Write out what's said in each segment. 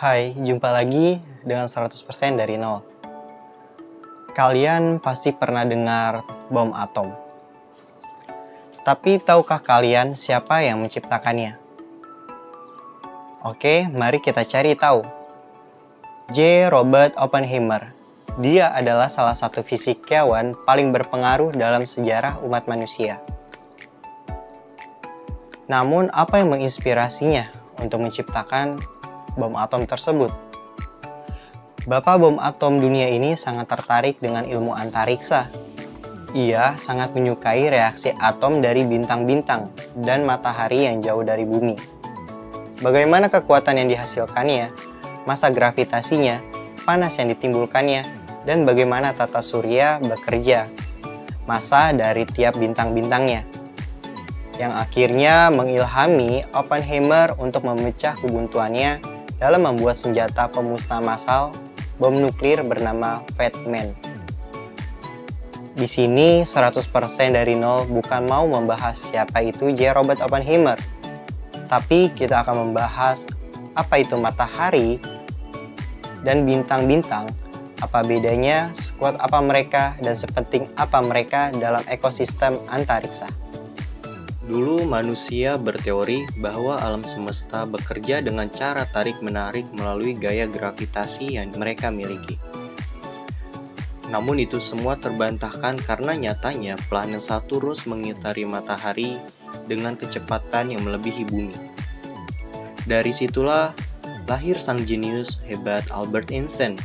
Hai, jumpa lagi dengan 100% dari nol. Kalian pasti pernah dengar bom atom. Tapi tahukah kalian siapa yang menciptakannya? Oke, mari kita cari tahu. J. Robert Oppenheimer. Dia adalah salah satu fisikawan paling berpengaruh dalam sejarah umat manusia. Namun, apa yang menginspirasinya untuk menciptakan bom atom tersebut? Bapak bom atom dunia ini sangat tertarik dengan ilmu antariksa. Ia sangat menyukai reaksi atom dari bintang-bintang dan matahari yang jauh dari bumi. Bagaimana kekuatan yang dihasilkannya, masa gravitasinya, panas yang ditimbulkannya, dan bagaimana tata surya bekerja, masa dari tiap bintang-bintangnya, yang akhirnya mengilhami Oppenheimer untuk memecah kebuntuannya dalam membuat senjata pemusnah massal bom nuklir bernama Fat Man. Di sini 100% dari nol bukan mau membahas siapa itu J. Robert Oppenheimer, tapi kita akan membahas apa itu matahari dan bintang-bintang, apa bedanya, sekuat apa mereka, dan sepenting apa mereka dalam ekosistem antariksa. Dulu manusia berteori bahwa alam semesta bekerja dengan cara tarik-menarik melalui gaya gravitasi yang mereka miliki. Namun itu semua terbantahkan karena nyatanya planet Saturnus mengitari matahari dengan kecepatan yang melebihi bumi. Dari situlah lahir sang jenius hebat Albert Einstein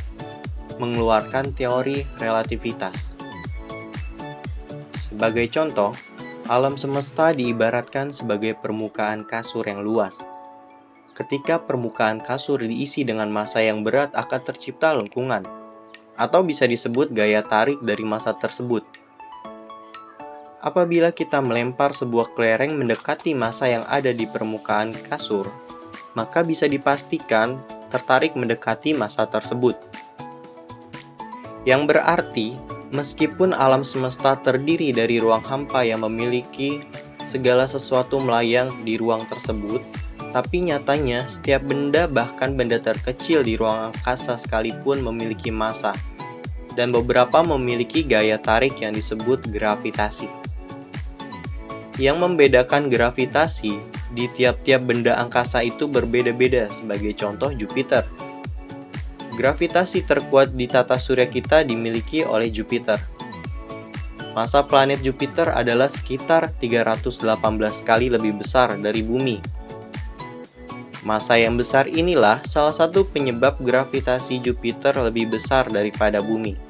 mengeluarkan teori relativitas. Sebagai contoh, alam semesta diibaratkan sebagai permukaan kasur yang luas. Ketika permukaan kasur diisi dengan massa yang berat akan tercipta lengkungan, atau bisa disebut gaya tarik dari massa tersebut. Apabila kita melempar sebuah kelereng mendekati massa yang ada di permukaan kasur, maka bisa dipastikan tertarik mendekati massa tersebut. Yang berarti, meskipun alam semesta terdiri dari ruang hampa yang memiliki segala sesuatu melayang di ruang tersebut, tapi nyatanya setiap benda, bahkan benda terkecil di ruang angkasa sekalipun memiliki massa, dan beberapa memiliki gaya tarik yang disebut gravitasi. Yang membedakan gravitasi di tiap-tiap benda angkasa itu berbeda-beda, sebagai contoh Jupiter. Gravitasi terkuat di tata surya kita dimiliki oleh Jupiter. Massa planet Jupiter adalah sekitar 318 kali lebih besar dari bumi. Massa yang besar inilah salah satu penyebab gravitasi Jupiter lebih besar daripada bumi.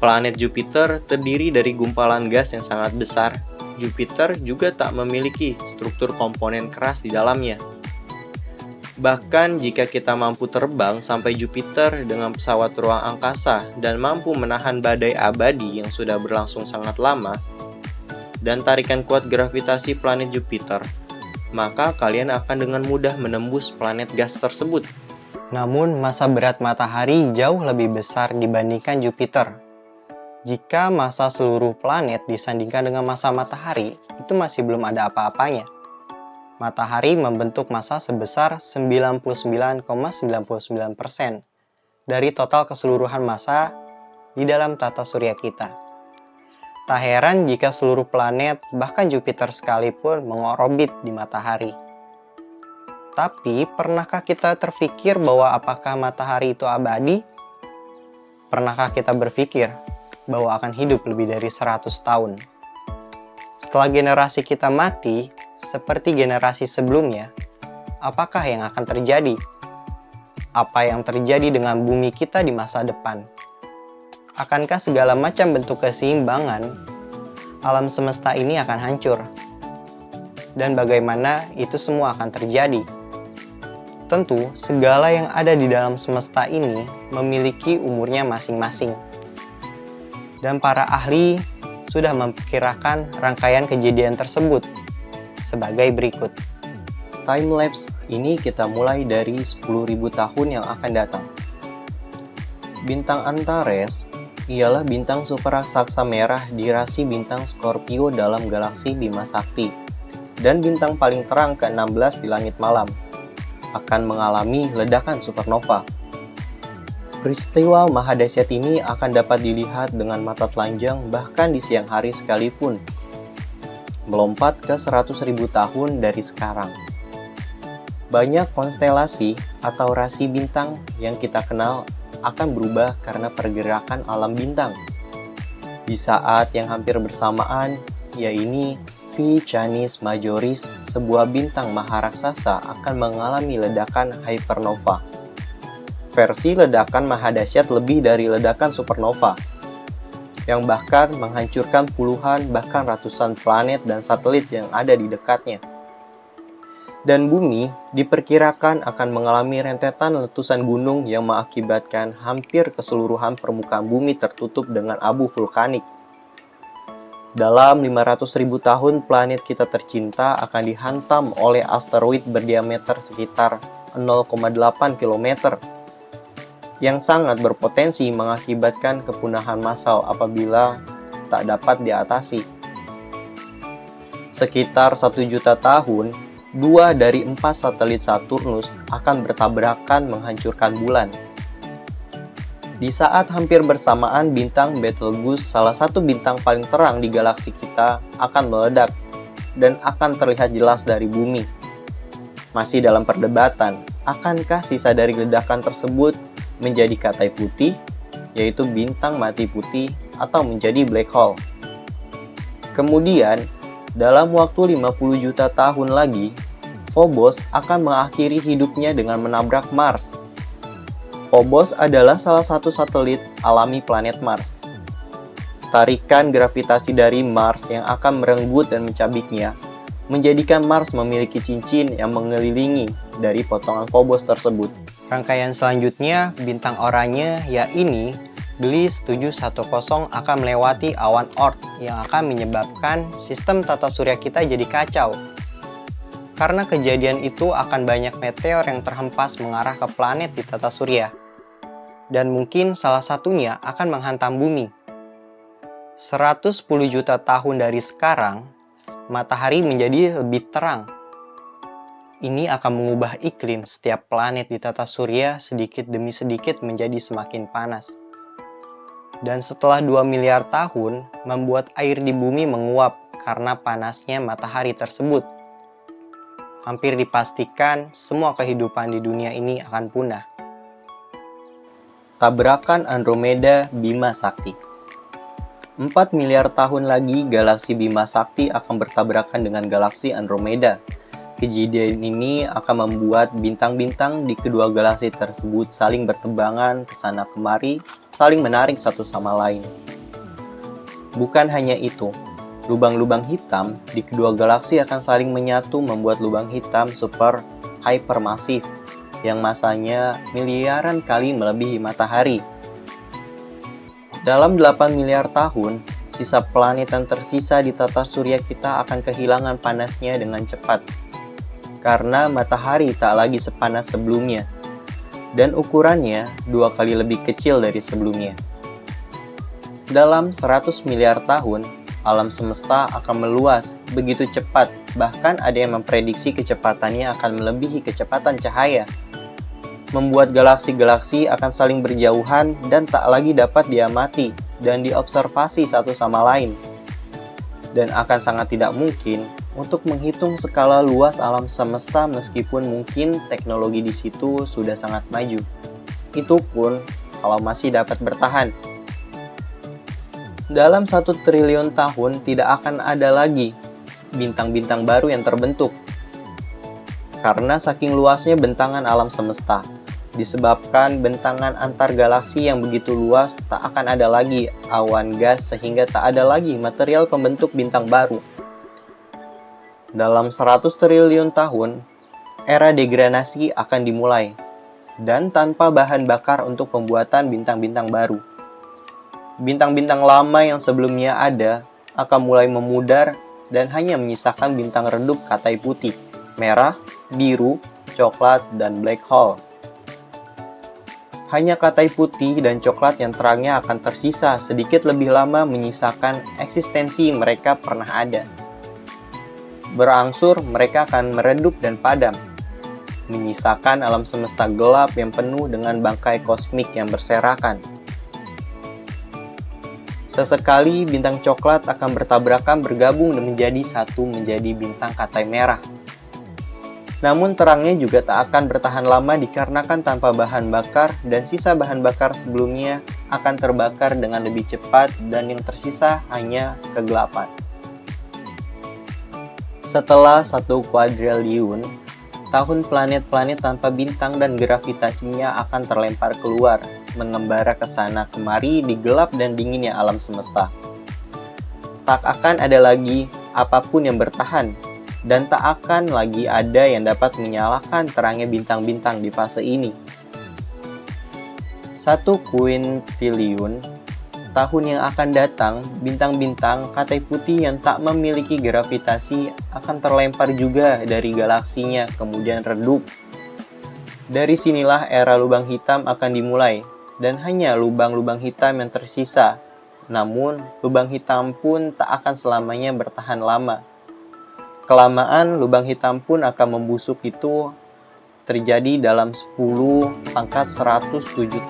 Planet Jupiter terdiri dari gumpalan gas yang sangat besar. Jupiter juga tak memiliki struktur komponen keras di dalamnya. Bahkan jika kita mampu terbang sampai Jupiter dengan pesawat ruang angkasa dan mampu menahan badai abadi yang sudah berlangsung sangat lama, dan tarikan kuat gravitasi planet Jupiter, maka kalian akan dengan mudah menembus planet gas tersebut. Namun, massa berat matahari jauh lebih besar dibandingkan Jupiter. Jika massa seluruh planet disandingkan dengan massa matahari, itu masih belum ada apa-apanya. Matahari membentuk massa sebesar 99,99% dari total keseluruhan massa di dalam tata surya kita. Tak heran jika seluruh planet, bahkan Jupiter sekalipun, mengorbit di matahari. Tapi, pernahkah kita terfikir bahwa apakah matahari itu abadi? Pernahkah kita berpikir bahwa akan hidup lebih dari 100 tahun? Setelah generasi kita mati, seperti generasi sebelumnya, apakah yang akan terjadi? Apa yang terjadi dengan bumi kita di masa depan? Akankah segala macam bentuk keseimbangan alam semesta ini akan hancur? Dan bagaimana itu semua akan terjadi? Tentu, segala yang ada di dalam semesta ini memiliki umurnya masing-masing. Dan para ahli sudah memperkirakan rangkaian kejadian tersebut sebagai berikut. Timelapse ini kita mulai dari 10.000 tahun yang akan datang. Bintang Antares ialah bintang super raksasa merah di rasi bintang Scorpio dalam galaksi Bima Sakti, dan bintang paling terang ke-16 di langit malam. akan mengalami ledakan supernova. Peristiwa mahadahsyat ini akan dapat dilihat dengan mata telanjang bahkan di siang hari sekalipun, melompat ke 100.000 tahun dari sekarang. Banyak konstelasi atau rasi bintang yang kita kenal akan berubah karena pergerakan alam bintang. Di saat yang hampir bersamaan, yaitu Phi Canis Majoris, sebuah bintang maharaksasa akan mengalami ledakan hypernova. Versi ledakan mahadahsyat lebih dari ledakan supernova, yang bahkan menghancurkan puluhan bahkan ratusan planet dan satelit yang ada di dekatnya. Dan bumi diperkirakan akan mengalami rentetan letusan gunung yang mengakibatkan hampir keseluruhan permukaan bumi tertutup dengan abu vulkanik. Dalam 500.000 tahun, planet kita tercinta akan dihantam oleh asteroid berdiameter sekitar 0,8 km, yang sangat berpotensi mengakibatkan kepunahan massal apabila tak dapat diatasi. Sekitar 1 juta tahun, 2 dari 4 satelit Saturnus akan bertabrakan menghancurkan bulan. Di saat hampir bersamaan, bintang Betelgeuse, salah satu bintang paling terang di galaksi kita, akan meledak dan akan terlihat jelas dari bumi. Masih dalam perdebatan, akankah sisa dari ledakan tersebut menjadi katai putih, yaitu bintang mati putih, atau menjadi black hole. Kemudian, dalam waktu 50 juta tahun lagi, Phobos akan mengakhiri hidupnya dengan menabrak Mars. Phobos adalah salah satu satelit alami planet Mars. Tarikan gravitasi dari Mars yang akan merenggut dan mencabiknya menjadikan Mars memiliki cincin yang mengelilingi dari potongan Phobos tersebut. Rangkaian selanjutnya, bintang oranye yaitu Gliese 710 akan melewati awan Oort yang akan menyebabkan sistem tata surya kita jadi kacau. Karena kejadian itu akan banyak meteor yang terhempas mengarah ke planet di tata surya. Dan mungkin salah satunya akan menghantam bumi. 110 juta tahun dari sekarang, matahari menjadi lebih terang. Ini akan mengubah iklim setiap planet di tata surya sedikit demi sedikit menjadi semakin panas. Dan setelah 2 miliar tahun, membuat air di bumi menguap karena panasnya matahari tersebut. Hampir dipastikan semua kehidupan di dunia ini akan punah. Tabrakan Andromeda Bima Sakti. 4 miliar tahun lagi, galaksi Bima Sakti akan bertabrakan dengan galaksi Andromeda. Kejadian ini akan membuat bintang-bintang di kedua galaksi tersebut saling bertebangan ke sana kemari, saling menarik satu sama lain. Bukan hanya itu, lubang-lubang hitam di kedua galaksi akan saling menyatu membuat lubang hitam super hypermassive yang masanya miliaran kali melebihi matahari. Dalam 8 miliar tahun, sisa planet yang tersisa di tata surya kita akan kehilangan panasnya dengan cepat. Karena matahari tak lagi sepanas sebelumnya, dan ukurannya 2 kali lebih kecil dari sebelumnya. Dalam 100 miliar tahun, alam semesta akan meluas begitu cepat, bahkan ada yang memprediksi kecepatannya akan melebihi kecepatan cahaya. Membuat galaksi-galaksi akan saling berjauhan dan tak lagi dapat diamati dan diobservasi satu sama lain. Dan akan sangat tidak mungkin untuk menghitung skala luas alam semesta meskipun mungkin teknologi di situ sudah sangat maju. Itu pun kalau masih dapat bertahan. Dalam 1 triliun tahun tidak akan ada lagi bintang-bintang baru yang terbentuk. Karena saking luasnya bentangan alam semesta, disebabkan bentangan antar galaksi yang begitu luas, tak akan ada lagi awan gas sehingga tak ada lagi material pembentuk bintang baru. Dalam 100 triliun tahun, era degradasi akan dimulai, dan tanpa bahan bakar untuk pembuatan bintang-bintang baru. Bintang-bintang lama yang sebelumnya ada akan mulai memudar dan hanya menyisakan bintang redup katai putih, merah, biru, coklat, dan black hole. Hanya katai putih dan coklat yang terangnya akan tersisa sedikit lebih lama menyisakan eksistensi mereka pernah ada. Berangsur mereka akan meredup dan padam. menyisakan alam semesta gelap yang penuh dengan bangkai kosmik yang berserakan. Sesekali bintang coklat akan bertabrakan bergabung dan menjadi bintang katai merah. Namun terangnya juga tak akan bertahan lama dikarenakan tanpa bahan bakar dan sisa bahan bakar sebelumnya akan terbakar dengan lebih cepat dan yang tersisa hanya kegelapan. Setelah 1 kuadriliun tahun, planet-planet tanpa bintang dan gravitasinya akan terlempar keluar, mengembara ke sana kemari di gelap dan dinginnya alam semesta. Tak akan ada lagi apapun yang bertahan, dan tak akan lagi ada yang dapat menyalakan terangnya bintang-bintang di fase ini. 1 kuintiliun tahun yang akan datang, bintang-bintang katai putih yang tak memiliki gravitasi akan terlempar juga dari galaksinya, kemudian redup. Dari sinilah era lubang hitam akan dimulai, dan hanya lubang-lubang hitam yang tersisa. Namun, lubang hitam pun tak akan selamanya bertahan lama. Kelamaan, lubang hitam pun akan membusuk. Itu terjadi dalam 10⁻107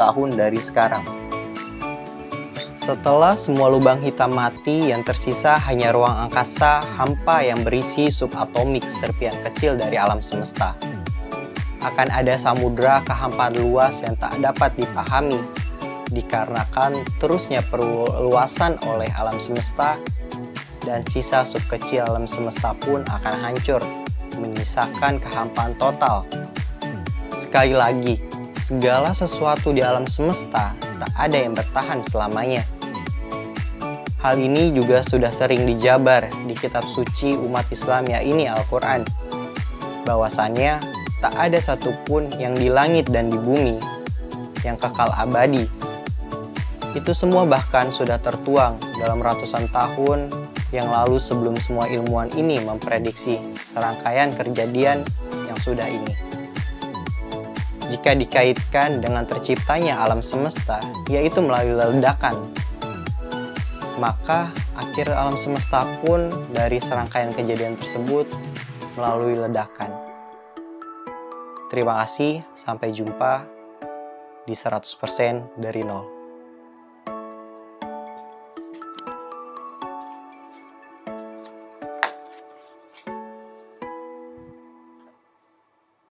tahun dari sekarang. Setelah semua lubang hitam mati, yang tersisa hanya ruang angkasa hampa yang berisi subatomik serpian kecil dari alam semesta. Akan ada samudra kehampaan luas yang tak dapat dipahami, dikarenakan terusnya perluasan oleh alam semesta, dan sisa sub kecil alam semesta pun akan hancur, menyisakan kehampaan total. Sekali lagi, segala sesuatu di alam semesta tak ada yang bertahan selamanya. Hal ini juga sudah sering dijabar di kitab suci umat Islam, yakni Al-Quran, bahwasannya tak ada satupun yang di langit dan di bumi yang kekal abadi. Itu semua bahkan sudah tertuang dalam ratusan tahun yang lalu sebelum semua ilmuwan ini memprediksi serangkaian kejadian yang sudah ini. Jika dikaitkan dengan terciptanya alam semesta, yaitu melalui ledakan, maka akhir alam semesta pun dari serangkaian kejadian tersebut melalui ledakan. Terima kasih, sampai jumpa di 100% dari nol.